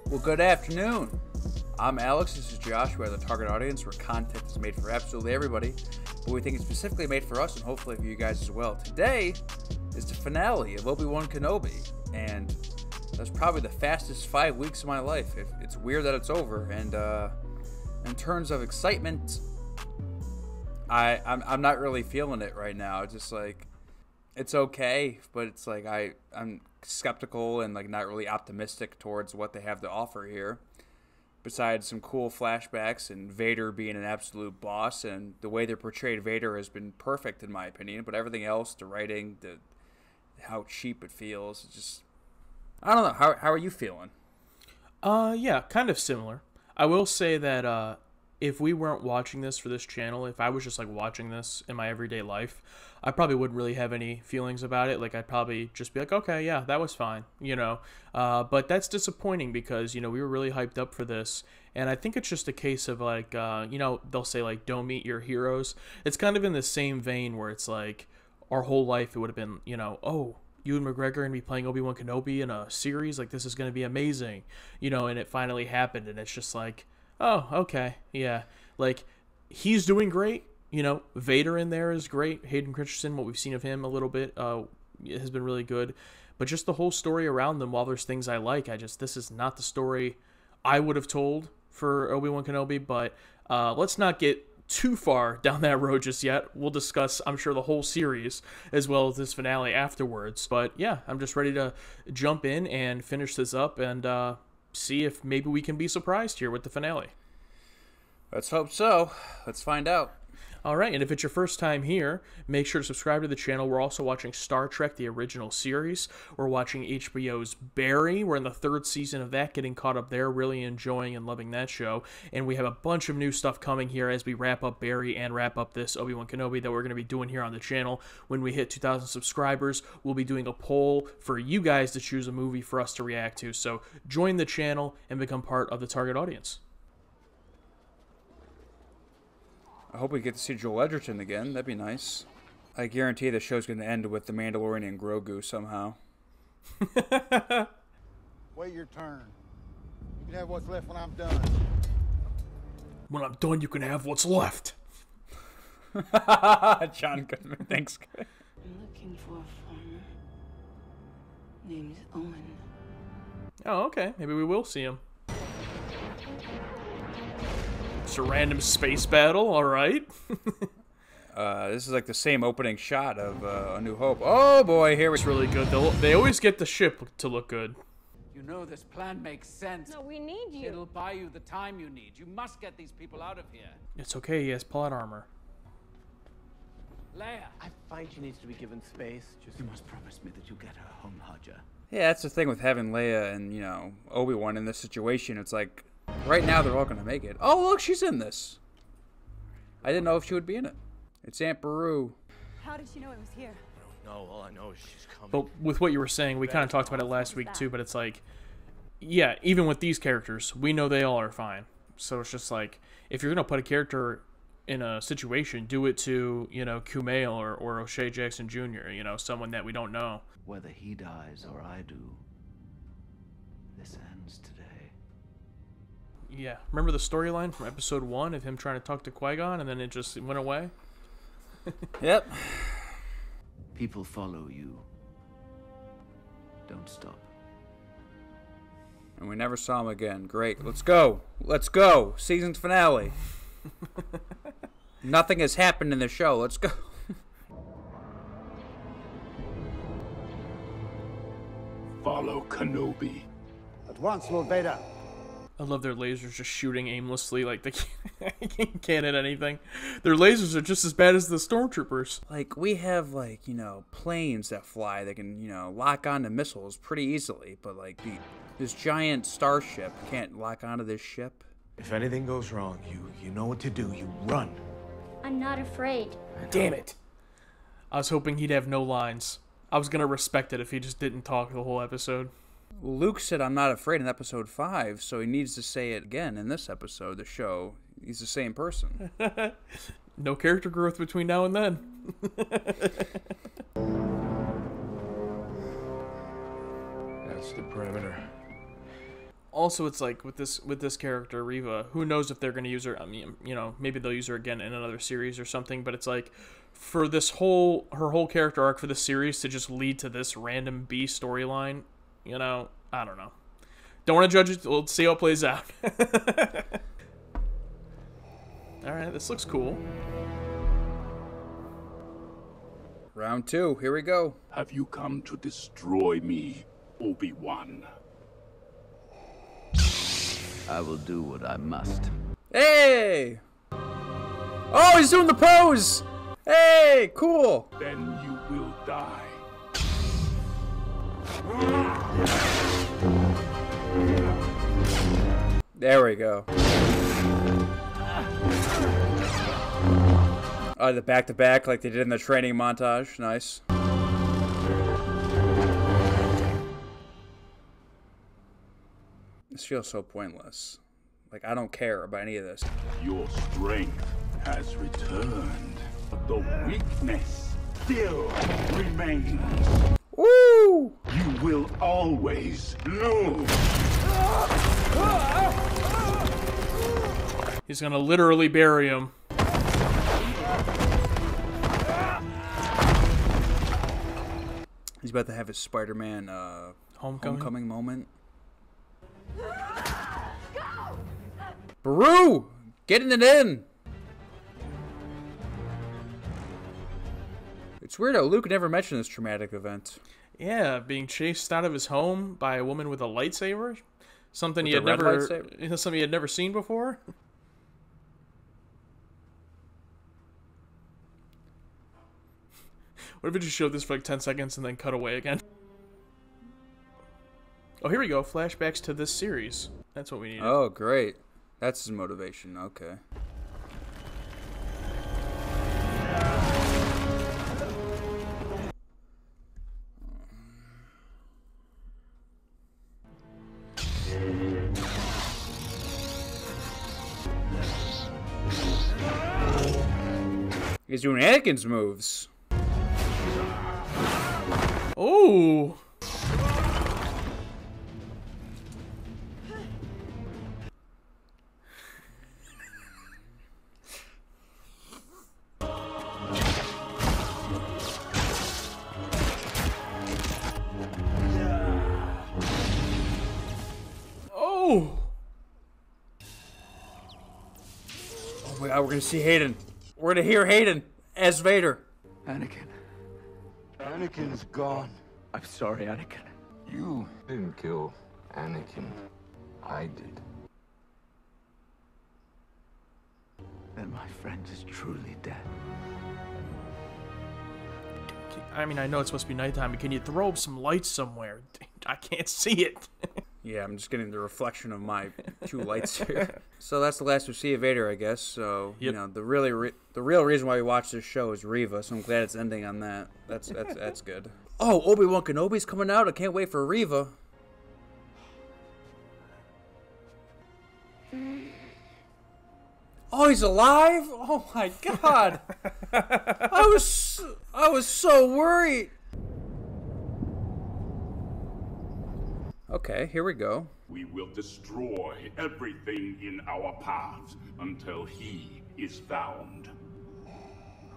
Well, good afternoon. I'm Alex. This is Josh. We're the target audience where content is made for absolutely everybody, but we think it's specifically made for us and hopefully for you guys as well. Today is the finale of Obi-Wan Kenobi, and that's probably the fastest 5 weeks of my life. It's weird that it's over, and in terms of excitement, I'm not really feeling it right now. It's just like, it's okay, but it's like I'm skeptical and like not really optimistic towards what they have to offer here. Besides some cool flashbacks and Vader being an absolute boss, and the way they portrayed Vader has been perfect in my opinion. But everything else, the writing, how cheap it feels, it's just, I don't know. How are you feeling? Yeah, kind of similar. I will say that if we weren't watching this for this channel, if I was just like watching this in my everyday life, I probably wouldn't really have any feelings about it. Like, I'd probably just be like, okay, yeah, that was fine, you know. But that's disappointing because, you know, we were really hyped up for this. And I think it's just a case of like, you know, they'll say like, don't meet your heroes. It's kind of in the same vein where it's like, our whole life it would have been, you know, oh, Ewan McGregor going to be playing Obi-Wan Kenobi in a series, like this is going to be amazing, you know, and it finally happened, and it's just like, oh, okay, yeah, like, he's doing great, you know, Vader in there is great, Hayden Christensen, what we've seen of him a little bit, has been really good, but just the whole story around them, while there's things I like, this is not the story I would have told for Obi-Wan Kenobi, but let's not get too far down that road just yet. We'll discuss, I'm sure, the whole series as well as this finale afterwards. But yeah, I'm just ready to jump in and finish this up and see if maybe we can be surprised here with the finale. Let's hope so. Let's find out. All right, and if it's your first time here, make sure to subscribe to the channel. We're also watching Star Trek, the original series. We're watching HBO's Barry. We're in the 3rd season of that, getting caught up there, really enjoying and loving that show. And we have a bunch of new stuff coming here as we wrap up Barry and wrap up this Obi-Wan Kenobi that we're going to be doing here on the channel. When we hit 2,000 subscribers, we'll be doing a poll for you guys to choose a movie for us to react to. So join the channel and become part of the target audience. I hope we get to see Joel Edgerton again. That'd be nice. I guarantee the show's going to end with the Mandalorian and Grogu somehow. Wait your turn. You can have what's left when I'm done. When I'm done, you can have what's left. John Goodman, thanks. I'm looking for a farmer named Owen. Oh, okay. Maybe we will see him. It's a random space battle, alright. This is like the same opening shot of A New Hope. Oh boy, here it's really good. They always get the ship to look good. You know this plan makes sense. No, we need you. It'll buy you the time you need. You must get these people out of here. It's okay, he has plot armor. Leia. I find she needs to be given space. You must promise me that you'll get her home, Haja. Yeah, that's the thing with having Leia and, you know, Obi-Wan in this situation. It's like, right now they're all going to make it. Oh, look, she's in this. I didn't know if she would be in it. It's Aunt Beru. How did she know it was here? I don't know. All I know is she's coming. But with what you were saying, we kind of talked about it last week too, but it's like, yeah, even with these characters, we know they all are fine. So it's just like, if you're going to put a character in a situation, do it to, you know, Kumail or O'Shea Jackson Jr., you know, someone that we don't know. Whether he dies or I do, this ends today. Yeah, remember the storyline from episode 1 of him trying to talk to Qui-Gon and then it just went away? Yep. People follow you. Don't stop. And we never saw him again. Great. Let's go. Let's go. Season finale. Nothing has happened in the show. Let's go. Follow Kenobi. At once, Lord Vader. I love their lasers just shooting aimlessly, like they can't hit anything. Their lasers are just as bad as the stormtroopers. Like, we have, like, you know, planes that fly that can, you know, lock onto missiles pretty easily, but, like, this giant starship can't lock onto this ship. If anything goes wrong, you know what to do. You run. I'm not afraid. Damn it. I was hoping he'd have no lines. I was going to respect it if he just didn't talk the whole episode. Luke said, I'm not afraid in episode 5, so he needs to say it again in this episode to show he's the same person. No character growth between now and then. That's the perimeter. also it's like with this character Reva, who knows if they're going to use her. I mean, you know, maybe they'll use her again in another series or something, but it's like for her whole character arc for this series to just lead to this random B storyline, you know, I don't know. Don't want to judge it. We'll see how it plays out. All right, this looks cool. Round 2, here we go. Have you come to destroy me, Obi-Wan? I will do what I must. Hey! Oh, he's doing the pose! Hey, cool! Then you will die. There we go. The back-to-back like they did in the training montage. Nice. This feels so pointless. Like, I don't care about any of this. Your strength has returned, but the weakness still remains. Woo! You will always lose. He's gonna literally bury him. He's about to have his Spider-Man homecoming moment. Baru! Getting it in! It's weird how Luke never mentioned this traumatic event. Yeah, being chased out of his home by a woman with a lightsaber. Something With he had the red never lightsaber? something he had never seen before. What if it just showed this for like 10 seconds and then cut away again? Oh, here we go. Flashbacks to this series. That's what we needed. Oh, great. That's his motivation. Okay. He's doing Anakin's moves. Oh! Oh! Oh my god, we're gonna see Hayden. We're gonna hear Hayden as Vader. Anakin. Anakin's gone. I'm sorry, Anakin. You didn't kill Anakin. I did. Then my friend is truly dead. I mean, I know it's supposed to be nighttime, but can you throw up some lights somewhere? I can't see it. Yeah, I'm just getting the reflection of my two lights here. So that's the last we see of Vader, I guess. So Yep. you know, the real reason why we watch this show is Reva. So I'm glad it's ending on that. That's good. Oh, Obi-Wan Kenobi's coming out. I can't wait for Reva. Oh, he's alive! Oh my god! I was so worried. Okay, here we go. We will destroy everything in our paths until he is found.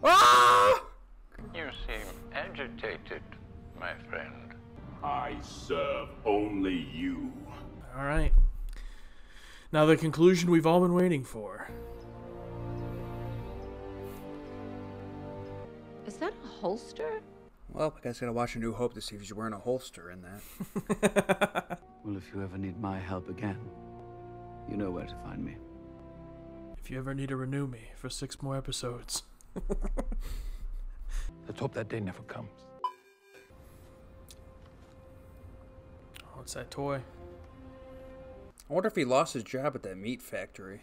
Ah! You seem agitated, my friend. I serve only you. All right. Now the conclusion we've all been waiting for. Is that a holster? Well, I guess I gotta watch A New Hope to see if he's wearing a holster in that. Well, if you ever need my help again, you know where to find me. If you ever need to renew me for 6 more episodes. Let's hope that day never comes. Oh, it's that toy. I wonder if he lost his job at that meat factory.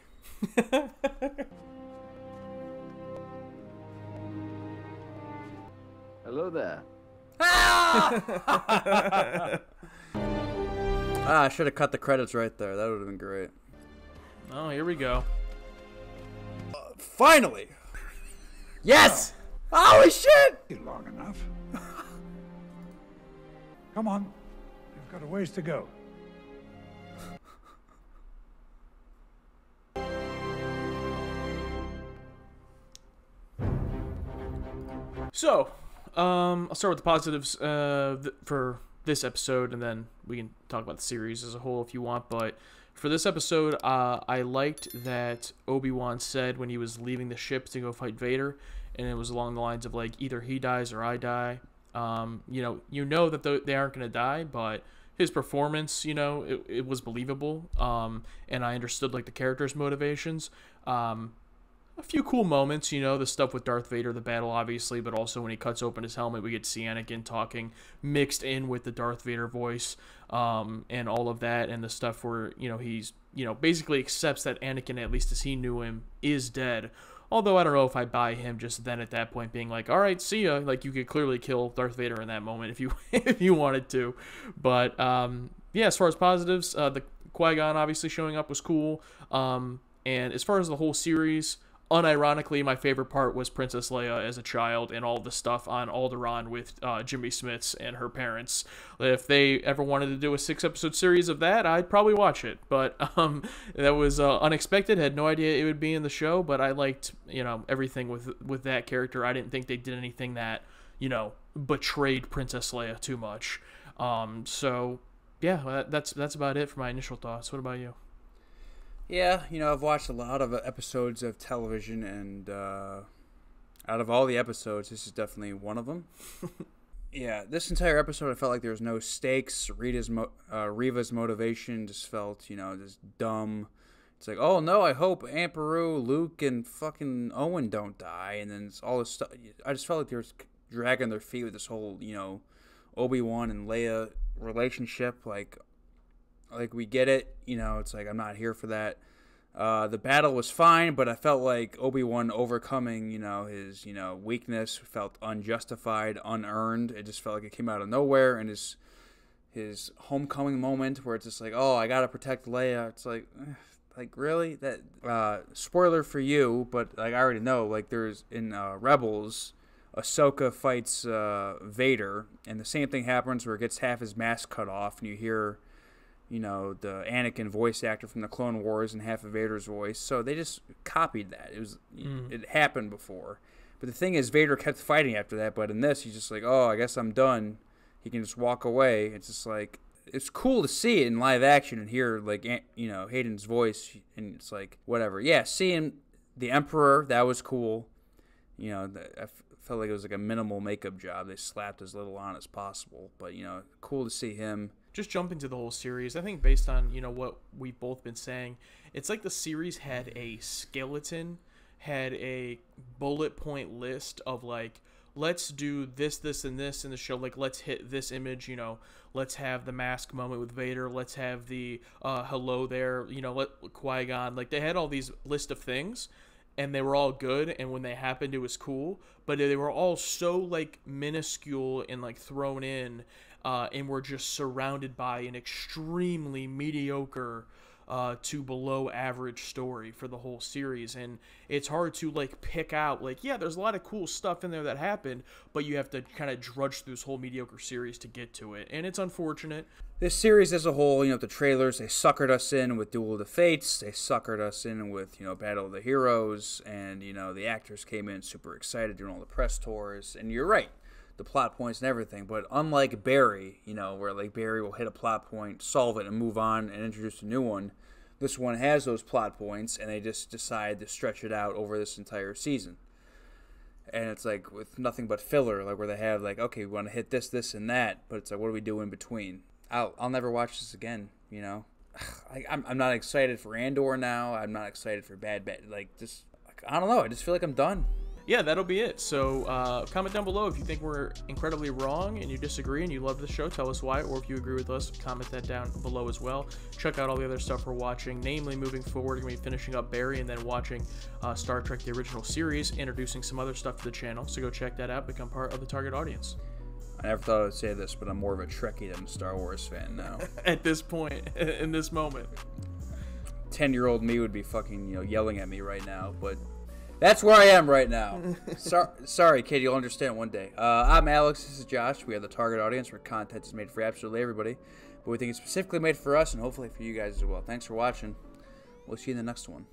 Hello there. I should have cut the credits right there. That would have been great. Oh, here we go. Finally! Yes! Holy shit! Long enough. Come on. We've got a ways to go. So, I'll start with the positives for this episode, and then we can talk about the series as a whole if you want. But for this episode, I liked that Obi-Wan said when he was leaving the ship to go fight Vader, and it was along the lines of, like, either he dies or I die. You know that they aren't going to die, but his performance, it was believable, and I understood, like, the character's motivations. A few cool moments, the stuff with Darth Vader, the battle, obviously, but also when he cuts open his helmet, we get to see Anakin talking, mixed in with the Darth Vader voice, and all of that, and the stuff where, he's, basically accepts that Anakin, at least as he knew him, is dead. Although I don't know if I buy him just then at that point being like, all right, see ya. Like, you could clearly kill Darth Vader in that moment if you if you wanted to. But, yeah, as far as positives, the Qui-Gon obviously showing up was cool. And as far as the whole series, unironically, my favorite part was Princess Leia as a child and all the stuff on Alderaan with Jimmy Smits and her parents. If they ever wanted to do a 6-episode series of that, I'd probably watch it. But that was unexpected. Had no idea it would be in the show, but I liked everything with that character. I didn't think they did anything that betrayed Princess Leia too much. So yeah, that's about it for my initial thoughts. What about you? Yeah, I've watched a lot of episodes of television, and out of all the episodes, this is definitely one of them. Yeah, this entire episode, I felt like there was no stakes. Riva's motivation just felt, just dumb. It's like, oh no, I hope Aunt Beru, Luke, and fucking Owen don't die, and then it's all this stuff. I just felt like they were dragging their feet with this whole, Obi-Wan and Leia relationship, like we get it, it's like I'm not here for that. The battle was fine, but I felt like Obi-Wan overcoming, his, weakness felt unjustified, unearned. It just felt like it came out of nowhere, and his homecoming moment where it's just like, oh, I gotta protect Leia. It's like really? That spoiler for you, but like I already know, like there's in Rebels, Ahsoka fights Vader, and the same thing happens where it gets half his mask cut off, and you hear the Anakin voice actor from the Clone Wars and half of Vader's voice. So they just copied that. It happened before. But the thing is, Vader kept fighting after that. But in this, he's just like, oh, I guess I'm done. He can just walk away. It's just like, it's cool to see it in live action and hear, like, Hayden's voice. And it's like, whatever. Yeah, seeing the Emperor, that was cool. I felt like it was like a minimal makeup job. They slapped as little on as possible. But, cool to see him. Just jumping to the whole series, I think based on, what we've both been saying, it's like the series had a skeleton, had a bullet point list of, like, let's do this, this, and this in the show. Like, let's hit this image, let's have the mask moment with Vader. Let's have the hello there, let Qui-Gon. Like, they had all these list of things, and they were all good, and when they happened, it was cool. But they were all so, like, minuscule and, like, thrown in, and we're just surrounded by an extremely mediocre to below average story for the whole series. And it's hard to, like, pick out, like, yeah, there's a lot of cool stuff in there that happened, but you have to kind of drudge through this whole mediocre series to get to it. And it's unfortunate. This series as a whole, the trailers, they suckered us in with Duel of the Fates. They suckered us in with, Battle of the Heroes. And, the actors came in super excited doing all the press tours. And you're right. The plot points and everything, but unlike Barry, where like Barry will hit a plot point, solve it, and move on and introduce a new one, this one has those plot points, and they just decide to stretch it out over this entire season. And it's like with nothing but filler, like where they have like, okay, we want to hit this, this, and that, but it's like, what do we do in between? I'll never watch this again, I'm not excited for Andor now. I'm not excited for Bad like just like, I don't know. I just feel like I'm done. Yeah, that'll be it. So comment down below if you think we're incredibly wrong and you disagree and you love the show, tell us why, or if you agree with us, comment that down below as well. Check out all the other stuff we're watching, namely moving forward, we're going to be finishing up Barry and then watching Star Trek the original series, introducing some other stuff to the channel, so go check that out, become part of the target audience. I never thought I would say this, but I'm more of a Trekkie than a Star Wars fan now. At this point, in this moment. 10-year-old me would be fucking, yelling at me right now, but that's where I am right now. Sorry, kid, you'll understand one day. I'm Alex, this is Josh. We are the target audience where content is made for absolutely everybody, but we think it's specifically made for us and hopefully for you guys as well. Thanks for watching. We'll see you in the next one.